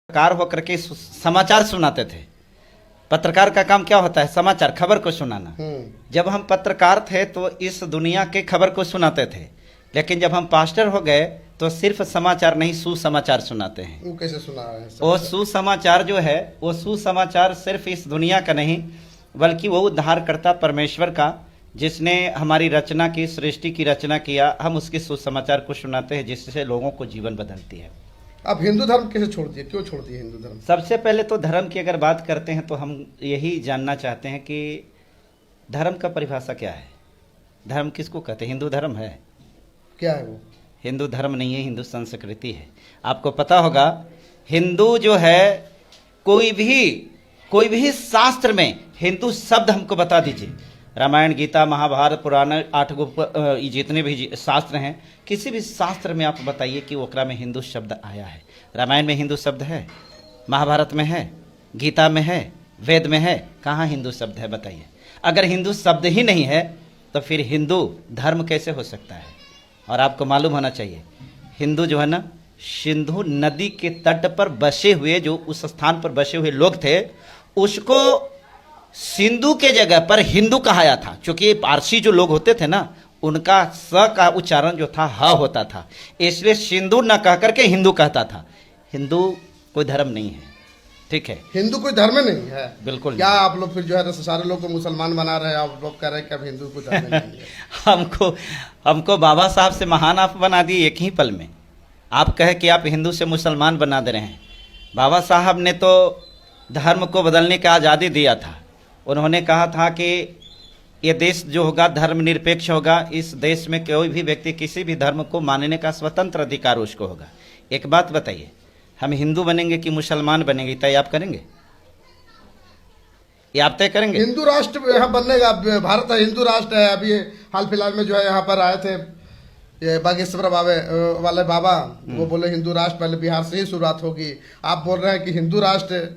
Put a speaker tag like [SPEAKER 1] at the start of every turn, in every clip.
[SPEAKER 1] पत्रकार होकर के समाचार सुनाते थे। पत्रकार का काम क्या होता है? समाचार, खबर को सुनाना। जब हम पत्रकार थे तो इस दुनिया के खबर को सुनाते थे, लेकिन जब हम पास्टर हो गए तो सिर्फ समाचार नहीं, सुसमाचार सुनाते हैं।
[SPEAKER 2] वो कैसे सुना है?
[SPEAKER 1] वो सुसमाचार जो है, वो सुसमाचार सिर्फ इस दुनिया का नहीं, बल्कि वो उद्धारकर्ता परमेश्वर का, जिसने हमारी रचना की, सृष्टि की रचना किया, हम उसके सुसमाचार को सुनाते हैं, जिससे लोगों को जीवन बदलती है।
[SPEAKER 2] आप हिंदू धर्म कैसे छोड़ दिए? क्यों छोड़ दिए हिंदू धर्म?
[SPEAKER 1] सबसे पहले तो धर्म की अगर बात करते हैं तो हम यही जानना चाहते हैं कि धर्म का परिभाषा क्या है? धर्म किसको कहते हैं? हिंदू धर्म है?
[SPEAKER 2] क्या है वो?
[SPEAKER 1] हिंदू धर्म नहीं है, हिंदू संस्कृति है। आपको पता होगा, हिंदू जो है, कोई भी शास्त्र में हिंदू शब्द हमको बता दीजिए। रामायण, गीता, महाभारत, पुराण, 8 जितने भी शास्त्र हैं, किसी भी शास्त्र में आप बताइए कि ओकरा में हिंदू शब्द आया है। रामायण में हिंदू शब्द है? महाभारत में है? गीता में है? वेद में है? कहाँ हिंदू शब्द है बताइए? अगर हिंदू शब्द ही नहीं है तो फिर हिंदू धर्म कैसे हो सकता है? और आपको मालूम होना चाहिए, हिंदू जो है ना, सिंधु नदी के तट पर बसे हुए, जो उस स्थान पर बसे हुए लोग थे, उसको सिंधु के जगह पर हिंदू कहाया था। क्योंकि पारसी जो लोग होते थे ना, उनका स का उच्चारण जो था ह होता था, इसलिए सिंधु न कह करके हिंदू कहता था। हिंदू कोई धर्म नहीं है, ठीक है?
[SPEAKER 2] हिंदू कोई धर्म नहीं है,
[SPEAKER 1] बिल्कुल।
[SPEAKER 2] क्या आप लोग फिर जो है सारे लोग को मुसलमान बना रहे हैं? आप लोग कह रहे हैं कि अब हिंदू कोई धर्म नहीं है।
[SPEAKER 1] हमको बाबा साहब से महान आप बना दिए एक ही पल में। आप कहे कि आप हिंदू से मुसलमान बना दे रहे हैं। बाबा साहब ने तो धर्म को बदलने की आज़ादी दिया था। उन्होंने कहा था कि ये देश जो होगा धर्मनिरपेक्ष होगा। इस देश में कोई भी व्यक्ति किसी भी धर्म को मानने का स्वतंत्र अधिकार उसको होगा। एक बात बताइए, हम हिंदू बनेंगे कि मुसलमान बनेंगे, तय आप करेंगे? ये आप तय करेंगे?
[SPEAKER 2] हिंदू राष्ट्र यहाँ बनने का, भारत हिंदू राष्ट्र है। अभी हाल फिलहाल में जो है यहाँ पर आए थे ये बागेश्वर वाले बाबा, वो बोले हिंदू राष्ट्र पहले बिहार से ही शुरुआत होगी। आप बोल रहे हैं कि हिंदू राष्ट्र।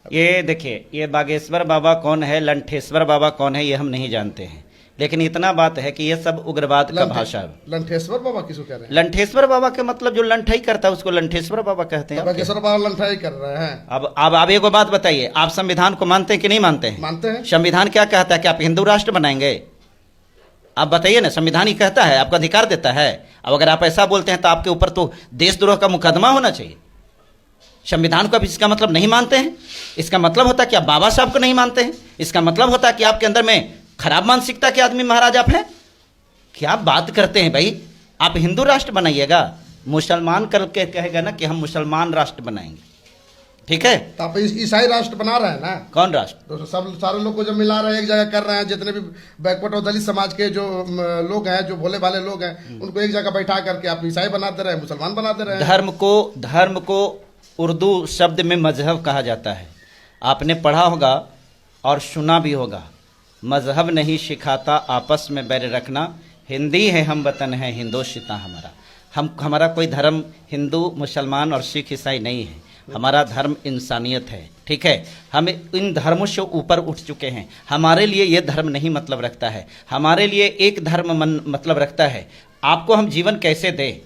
[SPEAKER 1] ये देखिए, ये बागेश्वर बाबा कौन है, लंठेश्वर बाबा कौन है, ये हम नहीं जानते हैं, लेकिन इतना बात है कि ये सब उग्रवाद का भाषा है।
[SPEAKER 2] लंठेश्वर बाबा किसको कह रहे हैं?
[SPEAKER 1] लंठेश्वर बाबा के मतलब जो लंठाई करता है उसको लंठेश्वर बाबा कहते हैं।
[SPEAKER 2] बागेश्वर बाबा लंठाई कर रहे हैं।
[SPEAKER 1] अब आप एक बात बताइए, आप संविधान को मानते हैं कि नहीं मानते हैं?
[SPEAKER 2] मानते हैं।
[SPEAKER 1] संविधान क्या कहता है कि आप हिंदू राष्ट्र बनाएंगे? आप बताइए ना, संविधान ही कहता है, आपको अधिकार देता है। अब अगर आप ऐसा बोलते हैं तो आपके ऊपर तो देशद्रोह का मुकदमा होना चाहिए। संविधान को आप इसका मतलब नहीं मानते हैं, इसका मतलब होता है कि आप बाबा साहब को नहीं मानते हैं, इसका मतलब होता है कि आपके अंदर में खराब मानसिकता के आदमी महाराज आप हैं। क्या बात करते हैं भाई? आप हिंदू राष्ट्र बनाइएगा, मुसलमान करके कहेगा ना कि हम मुसलमान राष्ट्र बनाएंगे, ठीक है?
[SPEAKER 2] तो आप ईसाई राष्ट्र बना रहे हैं ना?
[SPEAKER 1] कौन राष्ट्र?
[SPEAKER 2] तो सब सारे लोग को जब मिला रहे हैं, एक जगह कर रहे हैं, जितने भी बैकवर्ड और दलित समाज के जो लोग हैं, जो भोले भाले लोग हैं, उनको एक जगह बैठा करके आप ईसाई बनाते रहे, मुसलमान बनाते रहे।
[SPEAKER 1] धर्म को उर्दू शब्द में मजहब कहा जाता है। आपने पढ़ा होगा और सुना भी होगा, मजहब नहीं सिखाता आपस में बैर रखना, हिंदी है हम वतन है हिंदोशिता हमारा। हमारा कोई धर्म हिंदू, मुसलमान और सिख, ईसाई नहीं है। हमारा धर्म इंसानियत है, ठीक है? हम इन धर्मों से ऊपर उठ चुके हैं। हमारे लिए ये धर्म नहीं मतलब रखता है, हमारे लिए एक धर्म मतलब रखता है, आपको हम जीवन कैसे दें,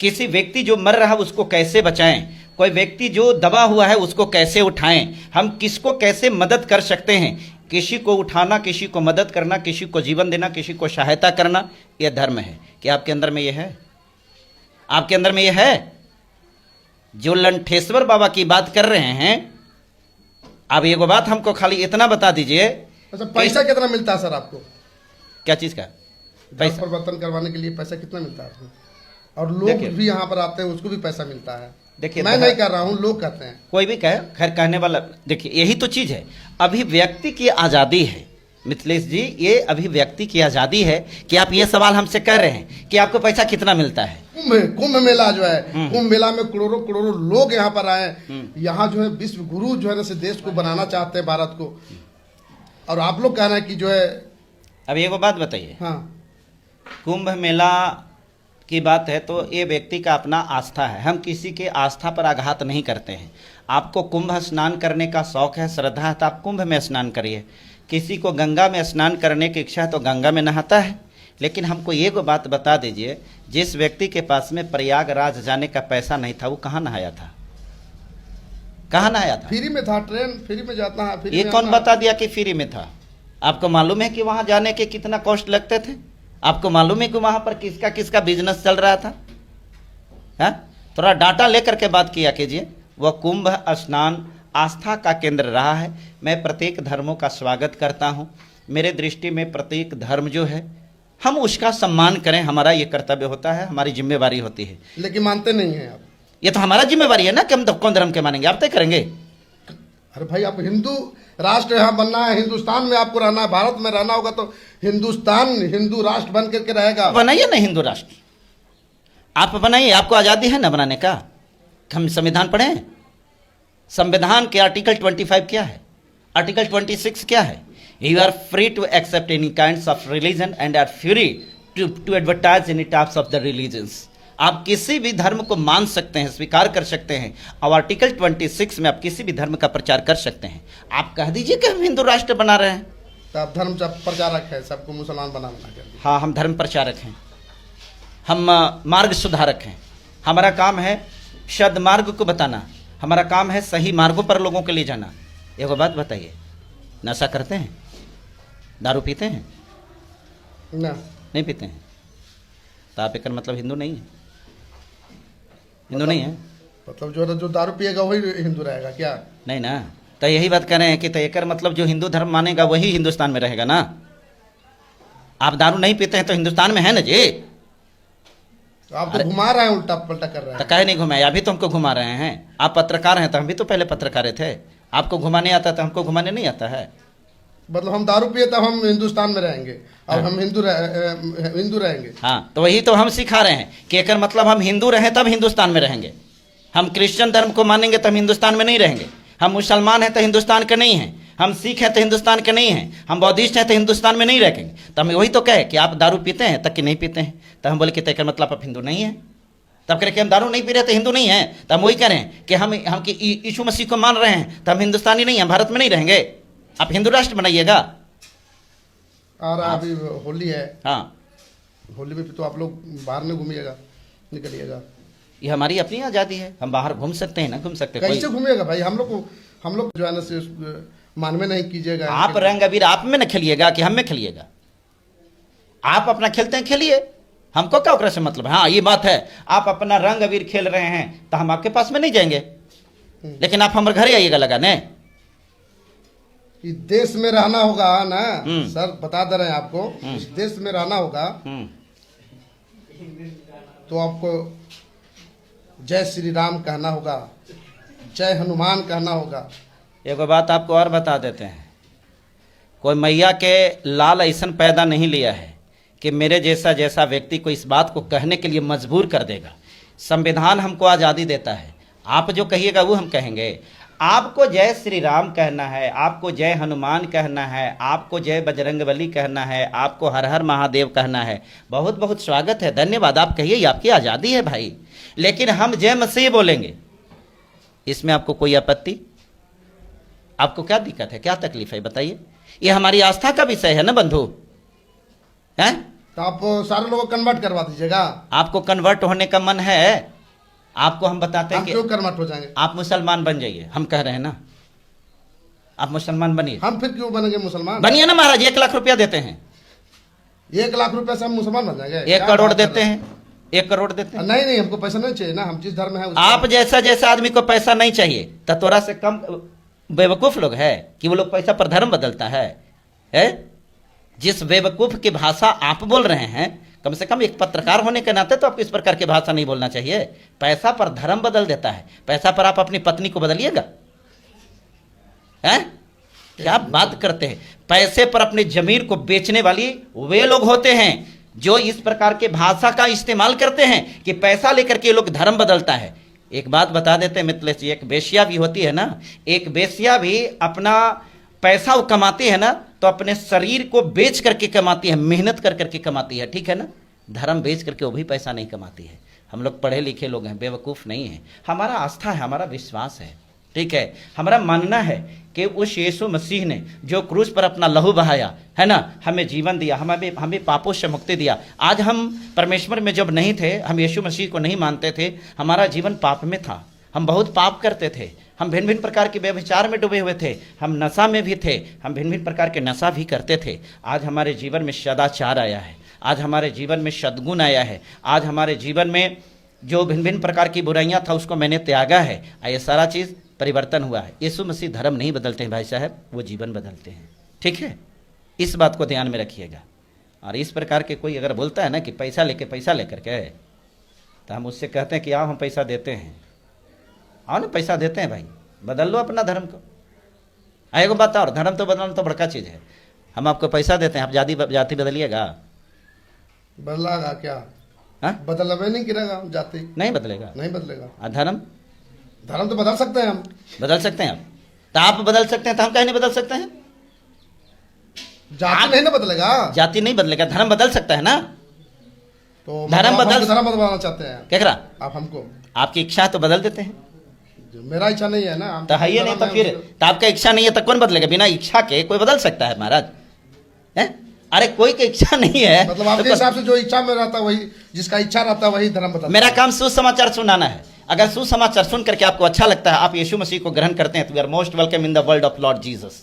[SPEAKER 1] किसी व्यक्ति जो मर रहा है उसको कैसे बचाएं, कोई व्यक्ति जो दबा हुआ है उसको कैसे उठाएं, हम किसको कैसे मदद कर सकते हैं। किसी को उठाना, किसी को मदद करना, किसी को जीवन देना, किसी को सहायता करना, यह धर्म है। क्या आपके अंदर में यह है? आपके अंदर में यह है? जो लंठेश्वर बाबा की बात कर रहे हैं, अब एक बात हमको खाली इतना बता दीजिए।
[SPEAKER 2] अच्छा, पैसा कितना मिलता है सर आपको?
[SPEAKER 1] क्या चीज का
[SPEAKER 2] पैसा? परिवर्तन करवाने के लिए पैसा कितना मिलता है आपको? और लोग भी यहाँ पर आते हैं, उसको भी पैसा मिलता है।
[SPEAKER 1] देखिए,
[SPEAKER 2] मैं नहीं कर रहा हूँ, लोग कहते हैं।
[SPEAKER 1] कोई भी कहे, खैर कहने वाला। देखिए, यही तो चीज है, अभिव्यक्ति की आजादी है मिथिलेश जी, ये अभिव्यक्ति की आजादी है कि आप ये सवाल हमसे कर रहे हैं कि आपको पैसा कितना मिलता है।
[SPEAKER 2] कुंभ मेला जो है, कुंभ मेला में करोड़ों करोड़ों लोग यहाँ पर आए, यहाँ जो है विश्व गुरु जो है ना से देश को बनाना चाहते हैं, भारत को, और आप लोग कह रहे हैं कि जो है।
[SPEAKER 1] अब एक बात बताइए।
[SPEAKER 2] हाँ,
[SPEAKER 1] कुंभ मेला की बात है तो ये व्यक्ति का अपना आस्था है, हम किसी के आस्था पर आघात नहीं करते हैं। आपको कुंभ स्नान करने का शौक है, श्रद्धा है, तो आप कुंभ में स्नान करिए। किसी को गंगा में स्नान करने की इच्छा है तो गंगा में नहाता है। लेकिन हमको ये को बात बता दीजिए, जिस व्यक्ति के पास में प्रयागराज जाने का पैसा नहीं था, वो कहाँ नहाया था? कहाँ नहाया था?
[SPEAKER 2] फ्री में था, ट्रेन फ्री में जाता है, फ्री
[SPEAKER 1] ये
[SPEAKER 2] में
[SPEAKER 1] कौन
[SPEAKER 2] आता है।
[SPEAKER 1] बता दिया कि फ्री में था? आपको मालूम है कि वहां जाने के कितना कॉस्ट लगते थे? आपको मालूम है कि वहां पर किसका किसका बिजनेस चल रहा था? है? थोड़ा डाटा लेकर के बात किया कीजिए। वह कुंभ स्नान आस्था का केंद्र रहा है। मैं प्रत्येक धर्मों का स्वागत करता हूं। मेरे दृष्टि में प्रत्येक धर्म जो है हम उसका सम्मान करें, हमारा ये कर्तव्य होता है, हमारी जिम्मेवारी होती है।
[SPEAKER 2] लेकिन मानते नहीं हैं आप।
[SPEAKER 1] ये तो हमारा जिम्मेवारी है ना कि हम तो कौन धर्म के मानेंगे, आप तय करेंगे।
[SPEAKER 2] अरे भाई, आप हिंदू राष्ट्र यहाँ बनना है, हिंदुस्तान में आपको रहना है, भारत में रहना होगा तो हिंदुस्तान हिंदू राष्ट्र बन करके रहेगा।
[SPEAKER 1] बनाइए ना हिंदू राष्ट्र, आप बनाइए, आपको आज़ादी है ना बनाने का। हम संविधान पढ़े हैं? संविधान के आर्टिकल 25 क्या है? आर्टिकल 26 क्या है? You are free to accept any kind of religion and are free to advertise any types of the religions. आप किसी भी धर्म को मान सकते हैं, स्वीकार कर सकते हैं, और आर्टिकल 26 में आप किसी भी धर्म का प्रचार कर सकते हैं। आप कह दीजिए कि हम हिंदू राष्ट्र बना रहे हैं।
[SPEAKER 2] तो आप धर्म प्रचारक है, सबको मुसलमान बना कर।
[SPEAKER 1] हाँ, हम धर्म प्रचारक हैं, हम मार्ग सुधारक हैं। हमारा काम है सद्मार्ग को बताना, हमारा काम है सही मार्गों पर लोगों के लिए जाना। एक बात बताइए, नशा करते हैं? दारू पीते हैं?
[SPEAKER 2] ना,
[SPEAKER 1] नहीं पीते हैं? तो आप एक मतलब हिंदू नहीं है, हिंदू नहीं है।
[SPEAKER 2] मतलब जो दारू पिएगा वही हिंदू रहेगा क्या?
[SPEAKER 1] नहीं ना, तो यही बात कर रहे हैं कि तो एक मतलब जो हिंदू धर्म मानेगा वही हिंदुस्तान में रहेगा ना। आप दारू नहीं पीते हैं तो हिंदुस्तान में है ना जी।
[SPEAKER 2] तो आप तो घुमा रहे हैं, उल्टा पलटा कर रहे
[SPEAKER 1] तो
[SPEAKER 2] हैं।
[SPEAKER 1] कहे नहीं घुमाए, अभी तो हमको घुमा रहे हैं। आप पत्रकार हैं तो हम भी तो पहले पत्रकार थे। आपको घुमाने आता तो हमको घुमाने नहीं आता है।
[SPEAKER 2] मतलब हम दारू पिए तब हम हिंदुस्तान में रहेंगे और हम हिंदू रहेंगे।
[SPEAKER 1] हाँ, तो वही तो हम सिखा रहे हैं कि एक मतलब हम हिंदू रहें तब हिंदुस्तान में रहेंगे। हम क्रिश्चियन धर्म को मानेंगे तो हम हिंदुस्तान में नहीं रहेंगे। हम मुसलमान हैं तो हिंदुस्तान के नहीं हैं। हम सिख हैं तो हिंदुस्तान के नहीं हैं। हम बौद्धिस्ट हैं तो हिंदुस्तान में नहीं रहेंगे। तो हम वही तो कहे कि आप दारू पीते हैं तक कि नहीं पीते हैं। तो हम बोले कि तय मतलब आप हिंदू नहीं हैं। तब कह कि हम दारू नहीं पी रहे तो हिंदू नहीं हैं। तो हम वही कह रहे हैं कि हम यीशु मसीह को मान रहे हैं तो हम हिंदुस्तानी नहीं हैं, भारत में नहीं रहेंगे। आप हिंदू राष्ट्र बनाइएगा।
[SPEAKER 2] और अभी होली है,
[SPEAKER 1] हाँ,
[SPEAKER 2] होली में तो आप लोग बाहर में घूमिएगा, निकलिएगा।
[SPEAKER 1] ये हमारी अपनी आज़ादी है, हम बाहर घूम सकते हैं ना घूम सकते।
[SPEAKER 2] कैसे घूमिएगा भाई? हम लोग जो है ना से मानवे नहीं कीजिएगा।
[SPEAKER 1] आप रंग अबीर आप में न खेलिएगा कि हम में खेलिएगा। आप अपना खेलते हैं, खेलिए, हमको क्या ओकरा से मतलब है। हाँ, ये बात है, आप अपना रंग अबीर खेल रहे हैं तो हम आपके पास में नहीं जाएंगे, लेकिन आप हमारे घर ही आइएगा लगाने।
[SPEAKER 2] इस देश में रहना होगा ना सर, बता दे रहे हैं आपको। इस देश में रहना होगा तो आपको जय श्री राम कहना होगा, जय हनुमान कहना होगा।
[SPEAKER 1] एक बात आपको और बता देते हैं, कोई मैया के लाल ऐसन पैदा नहीं लिया है कि मेरे जैसा व्यक्ति को इस बात को कहने के लिए मजबूर कर देगा। संविधान हमको आज़ादी देता है, आप जो कहिएगा वो हम कहेंगे। आपको जय श्री राम कहना है, आपको जय हनुमान कहना है, आपको जय बजरंगबली कहना है, आपको हर हर महादेव कहना है, बहुत बहुत स्वागत है, धन्यवाद, आप कहिए, ये आपकी आज़ादी है भाई। लेकिन हम जय मसीह बोलेंगे, इसमें आपको कोई आपत्ति? आपको क्या दिक्कत है, क्या तकलीफ है, बताइए। ये हमारी आस्था का विषय है ना बंधु, हैं?
[SPEAKER 2] तो आप सारे लोगों को कन्वर्ट करवा दीजिएगा।
[SPEAKER 1] आपको कन्वर्ट होने का मन है? आपको हम बताते हैं
[SPEAKER 2] हम
[SPEAKER 1] कि
[SPEAKER 2] क्यों कन्वर्ट हो जाएंगे?
[SPEAKER 1] आप मुसलमान बन जाइए, हम कह रहे हैं ना, आप मुसलमान बनिए।
[SPEAKER 2] हम फिर क्यों बनेंगे मुसलमान?
[SPEAKER 1] बनिए ना महाराज, 1 लाख रुपया देते हैं।
[SPEAKER 2] 1 लाख रुपए से हम मुसलमान बन जाएंगे?
[SPEAKER 1] 1 करोड़ देते हैं, 1 करोड़ देते हैं।
[SPEAKER 2] नहीं, हमको पैसा नहीं चाहिए ना, हम जिस धर्म में है
[SPEAKER 1] आप जैसा आदमी को पैसा नहीं चाहिए तो तोरा से कम बेवकूफ लोग है कि वो लोग पैसा पर धर्म बदलता है? जिस बेवकूफ की भाषा आप बोल रहे हैं, कम से कम एक पत्रकार होने के नाते तो आपको इस प्रकार की भाषा नहीं बोलना चाहिए। पैसा पर धर्म बदल देता है, पैसा पर आप अपनी पत्नी को बदलिएगा? हैं? क्या बात करते हैं? पैसे पर अपनी जमीन को बेचने वाली वे लोग होते हैं जो इस प्रकार के भाषा का इस्तेमाल करते हैं कि पैसा लेकर के लोग धर्म बदलता है। एक बात बता देते हैं मित्लेश जी, एक बेश्या भी होती है ना, एक बेश्या भी अपना पैसा वो कमाती है ना तो अपने शरीर को बेच करके कमाती है, मेहनत कर करके कमाती है, ठीक है ना। धर्म बेच करके वो भी पैसा नहीं कमाती है। हम लोग पढ़े लिखे लोग हैं, बेवकूफ़ नहीं हैं। हमारा आस्था है, हमारा विश्वास है, ठीक है। हमारा मानना है कि उस यीशु मसीह ने जो क्रूस पर अपना लहू बहाया है ना, हमें जीवन दिया, हमें पापों से मुक्ति दिया। आज हम परमेश्वर में जब नहीं थे, हम यीशु मसीह को नहीं मानते थे, हमारा जीवन पाप में था, हम बहुत पाप करते थे, हम भिन्न भिन्न प्रकार के व्यभिचार में डूबे हुए थे, हम नशा में भी थे, हम भिन्न भिन्न प्रकार के नशा भी करते थे। आज हमारे जीवन में सदाचार आया है, आज हमारे जीवन में सद्गुण आया है, आज हमारे जीवन में जो भिन्न भिन्न प्रकार की बुराइयां था उसको मैंने त्यागा है, ये सारा चीज़ परिवर्तन हुआ है। यीशु मसीह धर्म नहीं बदलते हैं भाई साहब, वो जीवन बदलते हैं। ठीक है, इस बात को ध्यान में रखिएगा। और इस प्रकार के कोई अगर बोलता है ना कि पैसा लेकर के, तो हम उससे कहते हैं कि आओ हम पैसा देते हैं, आओ ना पैसा देते हैं भाई, बदल लो अपना धर्म को। एगो बात और, धर्म तो बदलना तो बड़का चीज़ है, हम आपको पैसा देते हैं, आप जाति बदलिएगा?
[SPEAKER 2] बदलागा क्या?
[SPEAKER 1] हाँ,
[SPEAKER 2] बदलवे नहीं गिरेगा, जाति
[SPEAKER 1] नहीं बदलेगा,
[SPEAKER 2] नहीं बदलेगा।
[SPEAKER 1] और धर्म
[SPEAKER 2] तो बदल सकते हैं हम,
[SPEAKER 1] बदल सकते हैं आप, तो आप बदल सकते हैं, तो हम कहीं नहीं बदल सकते हैं?
[SPEAKER 2] जाति नहीं ना बदलेगा,
[SPEAKER 1] जाति नहीं बदलेगा, धर्म बदल सकता है ना।
[SPEAKER 2] तो
[SPEAKER 1] धर्म
[SPEAKER 2] धर्म बदलवाना चाहते हैं
[SPEAKER 1] क्या करा
[SPEAKER 2] आप हमको?
[SPEAKER 1] आपकी इच्छा है तो बदल देते हैं,
[SPEAKER 2] मेरा इच्छा नहीं है ना,
[SPEAKER 1] तो है ये नहीं, तो फिर तो आपका इच्छा नहीं है तो कौन बदलेगा? बिना इच्छा के कोई बदल सकता है महाराज? है, अरे कोई की इच्छा नहीं है,
[SPEAKER 2] मतलब आपके
[SPEAKER 1] तो
[SPEAKER 2] हिसाब से जो इच्छा में रहता वही, जिसका इच्छा रहता है वही धर्म बदलता है।
[SPEAKER 1] मेरा काम सुसमाचार सुनाना है। अगर सुसमाचार सुन करके आपको अच्छा लगता है, आप यीशु मसीह को ग्रहण करते हैं, तो we are most welcome in the world of Lord Jesus.